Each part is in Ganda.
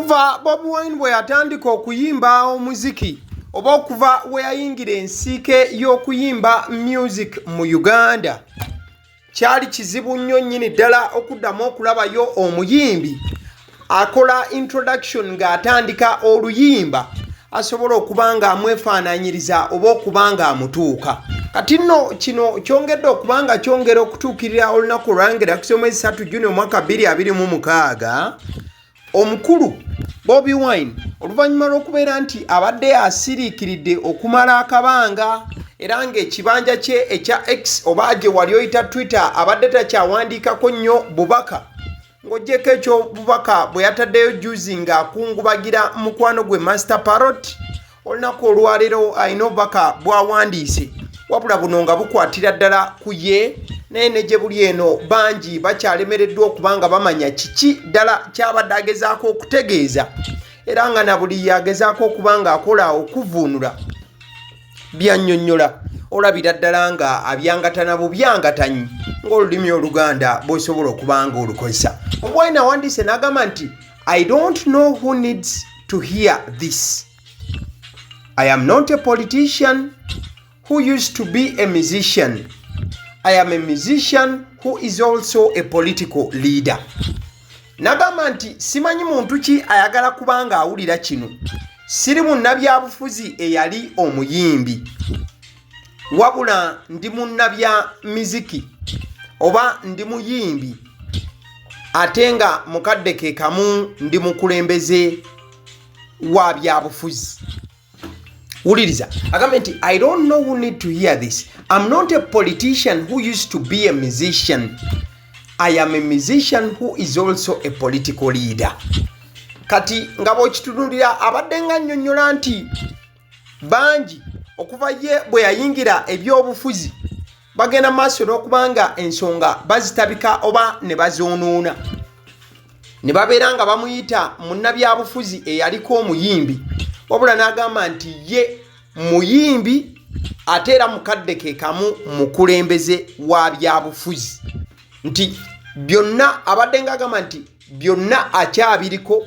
Okuva Bobi Wine bwe yatandika okuyimba omuziki oba okuva we yayingira ensiike y'okuyimba music mu Uganda kyali kizibu nnyo nnyini ddala okuddamu okulabayo omuyimbi akola introduction ng'atandika oluyimba asobola okuba nga amwefaananyiriza oba okuba nga amutuuka. Kati nno kino kyongedde okuba nga kyongera okutuukirira olunaku olwangira kusomwezi 3 Juni omwaka 2026 omukulu Bobi Wine oluvannyuma lw'okubeera nti abadde asiriikiridde okumala akabanga era ng'ekibanja kye ekya X oba gye wali oyita Twitter abadde takyawandiikako nnyo bubaka ng'oggyeko ekyo bubaka bwe yataddeyo juzi ng'akungubagira mukwano gwe Master Parrot olunaku olwaleero alina obubaka bw'awandiise wabula buno nga bukwatira ddala ku ye naye ne gye buli eno bangi bakyalemereddwa okuba nga bamanya kiki ddala kyabadde agezaako okutegeeza era nga na buli yagezaako okuba nga akola okuvuunula byannyonnyola olabira ddala nga abyangatana bubyangatanyi ng'olulimi Oluganda bw'osobola okuba nga olukozesa. Bobi Wine awandiise n'agamba nti I don't know who needs to hear this. I am not a politician who used to be a musician. I am a musician who is also a political leader. Nagamba nti simanyi muntu ki ayagala kubanga awulira kino. Siri munnabyabufuzi eyali omuyimbi. Wabula ndi munnabya miziki oba ndi muyimbi ate nga mukadde ke kamu ndi mukulembeze wa byabufuzi. Uliriza agambe nti I don't know who need to hear this. I'm not a politician who used to be a musician. I am a musician who is also a political leader. Kati nga bw'okitunulira abadde nga nnyonnyola nti bangi okuva ye bwe yayingira ebyobufuzi bagenda maaso n'okubanga ensonga bazitabika oba ne bazoonoona ne babeera nga bamuyita munnabyabufuzi eyaliko omuyimbi wabula n'agamba nti ye muyimbi ate era mukadde ke kamu mukulembeze wa byabufuzi nti byonna abadde ng'agamba nti byonna akyabiriko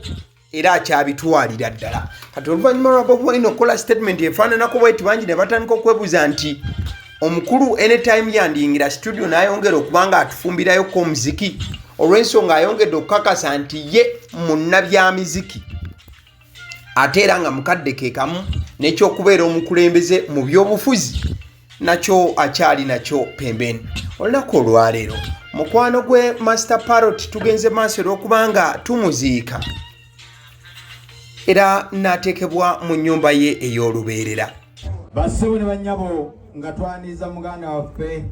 era akyabitwalira ddala. Kati oluvannyuma lwa Bobi Wine okukola statement efaananako bweti bangi ne batandika okwebuuza nti omukulu anytime yandiyingira studio n'ayongera okuba nga atufumbirayoko omuziki olw'ensonga ayongedde okukakasa nti ye munnabyamiziki ate era nga mukadde ke kamu n'ekyokubeera omukulembeze mu byobufuzi nakyo akyali nakyo pembeni. Olunaku olwaleero mukwano gwe Master Parrot tugenze maaso olw'okuba nga tumuziika era n'ateekebwa mu nnyumba ye ey'olubeerera. Bassebo ne bannyabo nga twaniza muganda waffe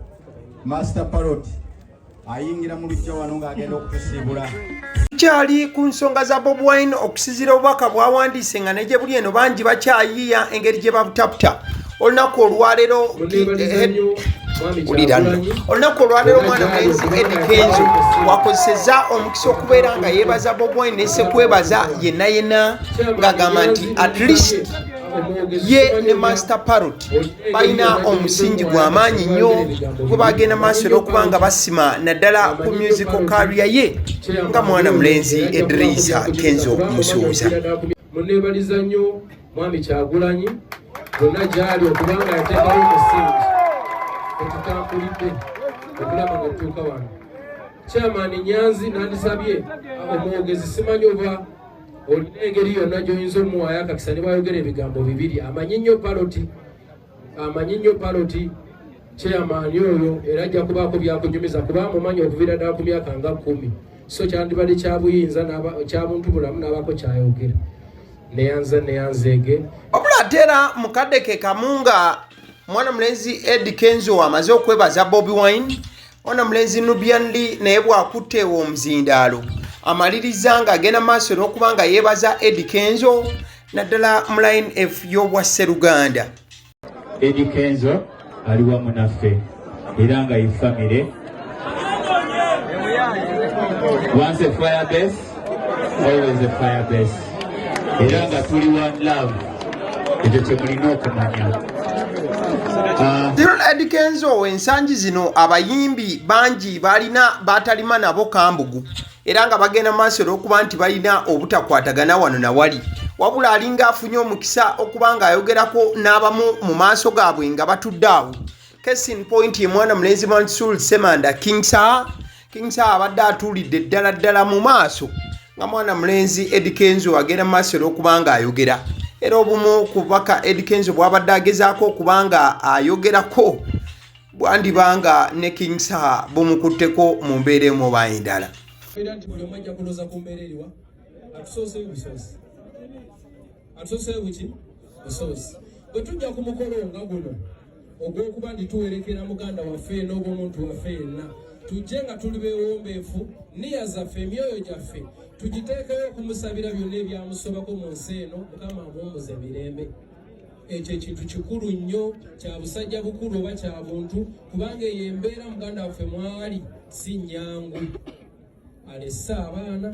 Master Parrot ayingira mu lujja wano ng'agenda okutusiibula. Kyali ku nsonga za Bobi Wine okusizira obubaka bw'awandiise nga ne gye buli eno bangi bakyayiiya engeri gye babutaputa. Olunaku olwaleero olunaku olwaleero omwana mulenzi Eddy Kenzo wakozesezza omukisa okubeera nga yeebaza Bobi Wine n'essekwebaza yenna ng'agamba nti at least ye ne Master Parrot balina omusingi gw'amaanyi nnyo gwe bagenda maaso n'okuba nga basima naddala ku musical career ye nga mwana mulenzi Idrisa Kenzo Musuuza. Munneebaliza nnyo mwami Kyagulanyi bonna gyali okubanga yateekawo omusingi ekitambulidde okulaba nga tutuuka wano. Chairman Nyanzi nandisabye omwogezi simanyi oba olina engeri yonna gy'oyinza omuwaayo akakisa ne bayogera ebigambo bibiri amanyi nnyo Parrot chairman oyo era ajja kubaako byakunyumiza kuba mumanyi okuviira ddala ku myaka nga 10 so kyandibadde kya buyinza kya buntu bulamu n'abaako kyayogera neyanzeege wabula ate era mukadde ke kamu nga mwana mulenzi Eddy Kenzo amaze okwebaza Bobi Wine mwana mulenzi Nubianli naye bw'akutte omuzindaalo amaliriza ng'agenda maaso n'okuba nga yeebaza Eddy Kenzo naddala mu line F y'obwa Sseruganda. Eddy Kenzo ali wamu naffe era nga ye family. Once a fire base, always a fire base. Era nga tuli one love. Ekyo kye mulina okumanya. Eddy Kenzo ensangi zino abayimbi bangi batalima nabo kambugu era nga bagenda maaso olw'okuba nti balina obutakwatagana wano na wali wabula alinga afunye omukisa okuba ng'ayogerako n'abamu mu maaso gaabwe nga batudde awo. Case in point ye mwana mulenzi Mansour Semanda Kingsa abadde atuulidde ddala mu maaso nga mwana mulenzi Eddy Kenzo agenda mu maaso olw'okuba ng'ayogera. Era obumu ku bubaka Eddy Kenzo bw'abadde agezaako okuba nga ayogerako bwandibanga ne Kingsa bumukutteko mu mbeera emu oba endala. Bwe tujja ku mukolo nga guno ogw'okuba ndituwerekera muganda waffe n'obw'omuntu waffe yenna tujje nga tuli beewombeefu niya zaffe emyoyo gyaffe tugiteekeyo okumusabira byonna ebyamusobako mu nsi eno Mukama amuwummuze mirembe. Ekyo ekintu kikulu nnyo kya busajja bukulu oba kya buntu kubanga eyo embeera muganda waffe mwali si nnyangu. Alesse abaana,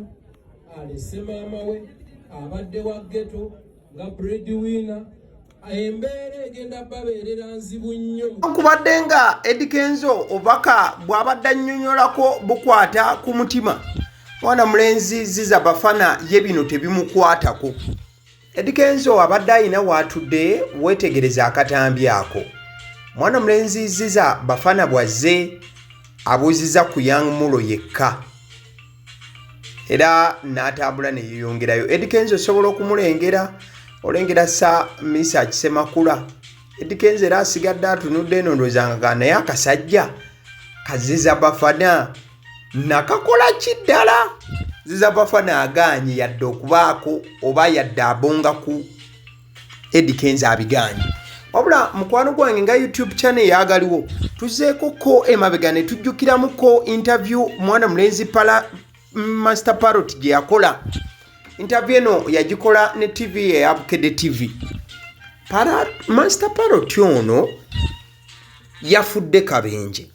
alesse maama we, abadde wa ghetto nga breadwinner, embeera egenda babeerera nzibu nnyo. Nkubadde nga Eddy Kenzo obubaka bw'abadde annyonnyolako bukwata ku mutima. Mwana mulenzi Ziza Bafana ye bino tebimukwatako. Eddy Kenzo abadde ayina waatudde weetegereza akatambi ako. Mwana mulenzi Ziza Bafana bwazze abuuziza ku Young Mulo yekka. Era n'atambula ne yeeyongerayo. Eddy Kenzo osobola okumulengera olengera sa Misa Kisemakula. Eddy Kenzo era asigadde atunudde eno ndowooza naye akasajja ka Ziza Bafana nakakola kiddala. Ziza Bafana agaanye yadde okubaako oba yadde abonga ku Eddy Kenzo abiganye. Wabula mukwano gwange nga YouTube channel yaagaliwo tuzeeko ko emabega ne tujjukiramuko interview mwana mulenzi Master Parrot gye yakola. Interview eno yagikola ne TV ya Bukedde TV. Master Parrot ono yafudde kabenje.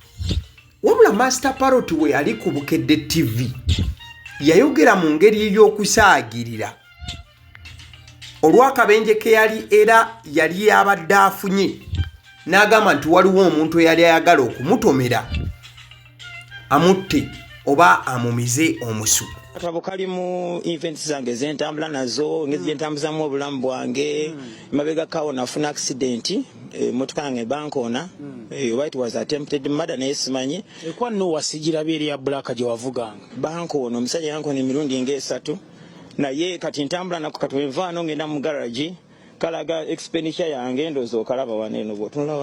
Wabula Master Parrot we yali ku Bukedde TV yayogera mu ngeri y'okusaagirira olw'akabenje ke yali era yali abadde afunye n'agamba nti waliwo omuntu eyali ayagala okumutomera amutte oba amumize omusu. Akatabo kali mu events zange zentambula nazo ngezi ntambuzamu obulamu bwange mabega kawo nafuna accident motoka yange bankona it was attempted murder naye simanyi ekwa no wasigira biri ya black gye wavuganga bankona omusajja yankona emirundi ng'esatu naye kati ntambula nako katwenvaano ngenda mu garage kalaga expenditure yange ndozo kalaba waneno botunula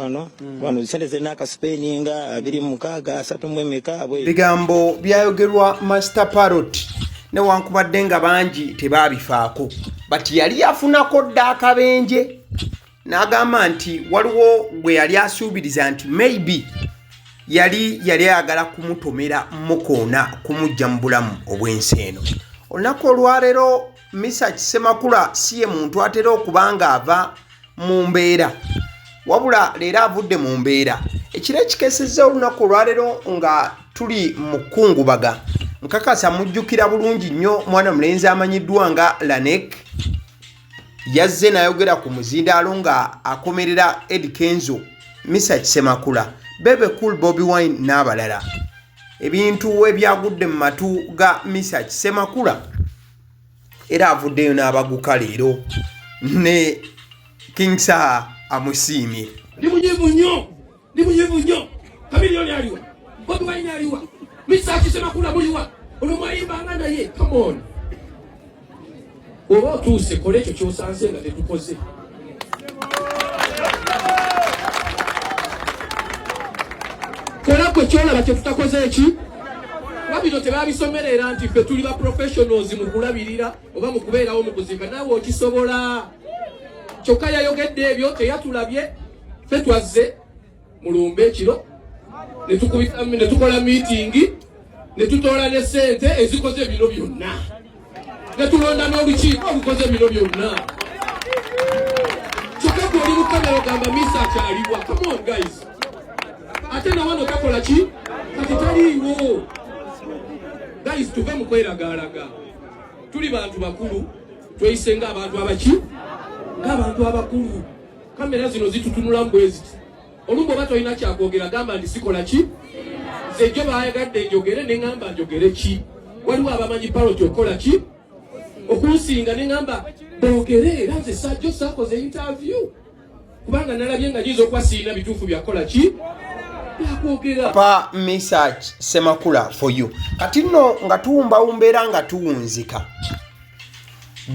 wano sente zenaka spendinga 26 3 bwe bigambo byayogerwa Master Parrot ne wankubadde nga bangi tebabifaako bati yali yafunako dda akabenje n'agamba nti waliwo gwe yali asuubiriza nti maybe yali ayagala kumutomera mukoona kumujja mu bulamu obw'ensi eno. Olunaku olwaleero Misa Kisemakula si ye muntu atera okuba nga ava mu mbeera wabula leero avudde mu mbeera. Ekiro ekikesezza olunaku olwaleero nga tuli mu kkungubaga nkakasa mujjukira bulungi nnyo mwana mulenzi amanyiddwa nga Lanek yazze n'ayogera ku muzindaalo nga akomerera Eddy Kenzo Misa Kisemakula Bebe Cool Bobi Wine n'abalala. Ebintu ebyagudde mu matu ga Misa Kisemakula era avuddeyo n'abaguka leero ne Kingsa amusiimye. Ndi munyivu nnyo Kamiliyoni aliwa Bobi Wine aliwa Misa Kisemakula muliwa olumwayimbanga naye come on. Oba otuuse kola ekyo ky'osanze nga tetukoze. Kola kwe kyolaba kye tutakoze eki wabino tebabisomerera nti ffe tuli ba professionals mu kulabirira oba mu kubeerawo mu kuzimba naawe okisobola. Kyokka yayogedde ebyo teyatulabye ffe twazze mulumbe ekiro ne tukola meeting ne tutoola ne ssente ezikoze bino byonna ne tulonda n'olukiiko olukoze bino byonna. Kyokka gwoli mu kamera ogamba Misa akyaliwa. Come on guys. Ate na wano kakola ki? Kati taliiwo. Guys tuve mu kweragaalaga. Tuli bantu bakulu tweyise ng'abantu abaki? Ng'abantu abakulu. Kamera zino zitutunula mbwezi. Olumbo oba tolina kyakwogera gamba ndi sikola ki? Nze gyo baayagadde njogere ne ngamba njogere ki? waliwo abamanyi paroti okola ki okunsinga ne ngamba boogere era nze sajjo saakoze interview kubanga nalabye nga nyiza okuba siina bituufu byakola ki byakwogera pa message semakula for you kati nno nga tuwumbawumbeera nga tuwunzika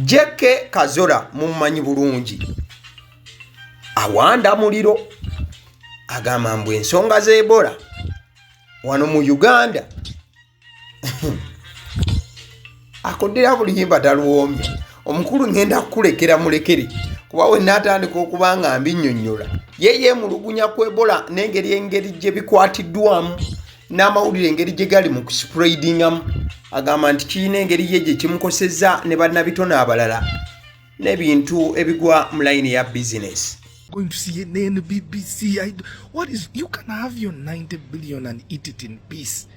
Jeke Kazola mummanyi bulungi awanda muliro agamba mbu ensonga z'Ebola wano mu Uganda akodera buliyimba taluwomye omukulu ngenda kukulekera mulekere kuba we natandika okubanga mbinnyonnyola yeye mulugunya ku Ebola n'engeri gye bikwatiddwamu n'amawulire engeri gye gali mu kuspreadingamu agamba nti kiina engeri ye gye kimukosezza ne bannabitone abalala n'ebintu ebigwa mu layini ya business. Going to CNN, BBC, what is, you can have your 90 billion and eat it in peace.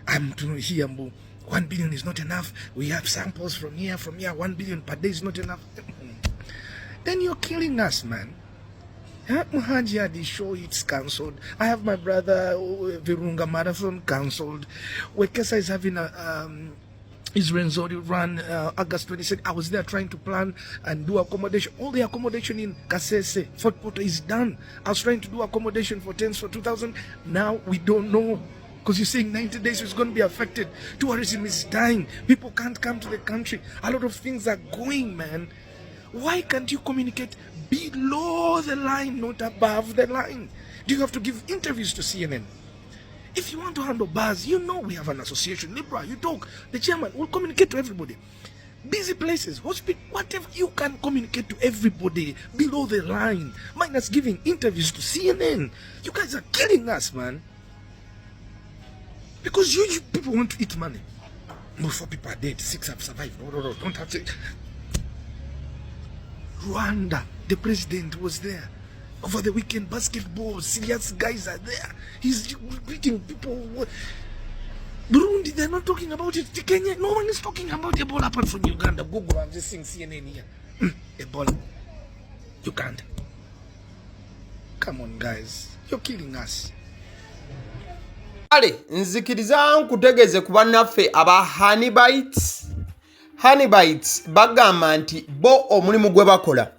I'm to hear 1 billion is not enough. We have samples from here, 1 billion per day is not enough. Then you're killing us, man. Muhaji, the show, it's cancelled. I have my brother Virunga Marathon cancelled. Wekesa is having a Israel run August 22nd. I was there trying to plan and do accommodation. All the accommodation in Kasese, Fort Porter is done. I was trying to do accommodation for tents for 2,000. Now we don't know. Because you're saying 90 days is going to be affected. Tourism is dying. People can't come to the country. A lot of things are going, man. Why can't you communicate below the line, not above the line? Do you have to give interviews to CNN? If you want to handle bars, you know we have an association. Libra, you talk. The chairman will communicate to everybody. Busy places, hospital, whatever, you can communicate to everybody below the line. Minus giving interviews to CNN. You guys are killing us, man. Because you people want to eat money. No, 4 people are dead, 6 have survived. No, don't have to. Rwanda, the president was there. Over the weekend, basketball, serious guys are there. He's greeting people. Burundi, they're not talking about it. Kenya, no one is talking about Ebola apart from Uganda. Google, I'm just seeing CNN here. Ebola. Uganda. Come on, guys. You're killing us. Ale, nzikiriza nkutegeze ku bannaffe aba Honey Bites bagamba nti bo omulimu gwe bakola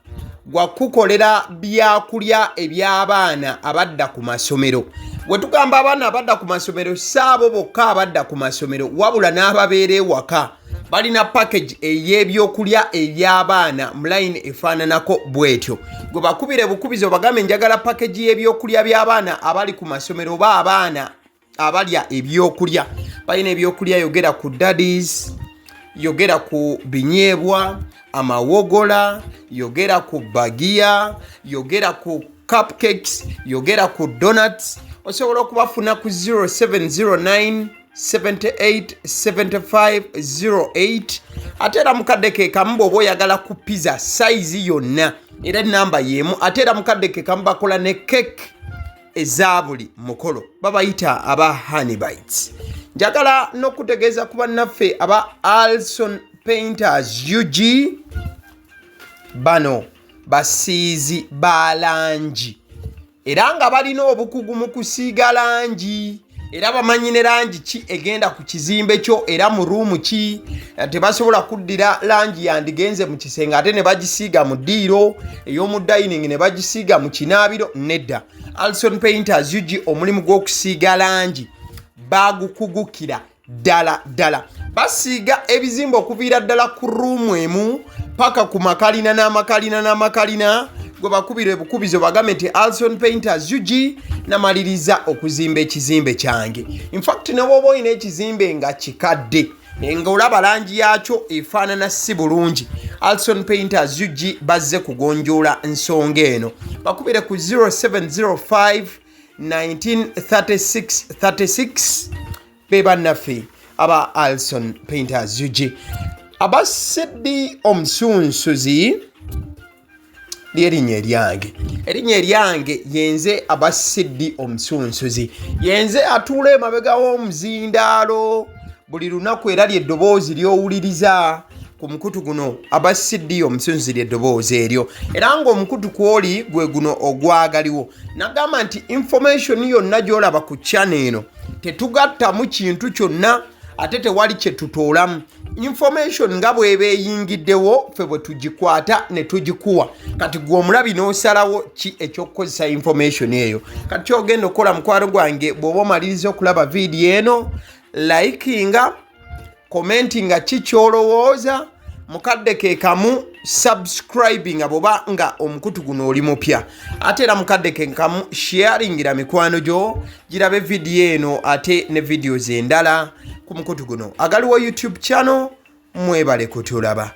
gwa kukolera byakulya eby'abaana abadda ku masomero. Bwe tugamba abaana abadda ku masomero saabo bokka abadda ku masomero wabula n'ababeera ewaka balina package ey'ebyokulya eby'abaana mu line efaananako bwetyo. Gwe bakubire bukubizo bagambe njagala package y'ebyokulya by'abaana abali ku masomero oba abaana abalya ebyokulya. Balina ebyokulya yogera ku daddies, yogera ku binyeebwa, amawogola, yogera ku bagia, yogera ku cupcakes, yogera ku donuts. Osobola okubafuna ku 0709 78 75 08. Ate era mukadde ke kamu bw'oba oyagala ku pizza size yonna era namba yemu. Ate era mukadde ke kamu bakola ne cake ezabuli mukolo babayita aba Honey Bites. Njagala n'okutegeeza ku bannaffe aba Alson Painters UG bano basiizi ba langi era nga balina obukugu mu kusiiga langi era bamanyi ne langi ki egenda ku kizimbe kyo era mu ruumu ki. Tebasobola kuddira langi yandigenze mu kisenge ate ne bagisiiga mu ddiiro ey'omu dining ne bagisiiga mu kinaabiro. Nedda. Alson Painters UG omulimu gw'okusiiga langi bagukugukira ddala. Basiiga ebizimbe okuviira ddala ku ruumu emu paka ku makalina n'amakalina. Gwe bakubira ebukubizo bagambe nti Alson Painters UG namaliriza okuzimba ekizimbe kyange. In fact ne bw'oba olina ekizimbe nga kikadde nga olaba langi yaakyo efaanana si bulungi, Alson Painters UG bazze kugonjoola ensonga eno. Bakubire ku 0705 1936 be bannaffe aba Alson Painters UG. Aba Eddy omusunsuzi erinnya eryange yenze aba Eddy omusunsuzi yenze atuula emabega w'omuzindaalo buli lunaku era ly'eddoboozi ly'owuliriza ku mukutu guno aba Eddy omusunsuzi ly'eddoboozi eryo era ng'omukutu kwoli gwe guno ogwagaliwo. Nagamba nti information yonna gy'olaba ku channel eno tetugattamu kintu kyonna ate tewali kye tutoolamu. Information nga bw'eba eyingiddewo ffe bwe tugikwata ne tugikuwa. Kati gwe omulabi n'osalawo ki eky'okukozesa information eyo. Kati ky'ogenda okukola mukwano gwange bw'oba omaliriza okulaba vidiyo eno, likinga, commentinga ki ky'olowooza, mukadde ke kamu subscribinga bwoba nga omukutu guno oli mupya. Ate era mukadde ke kamu sharingira mikwano gyo girabe vidiyo eno ate ne videos endala ku mukutu guno. Agaliwo YouTube channel, mwebale kutulaba.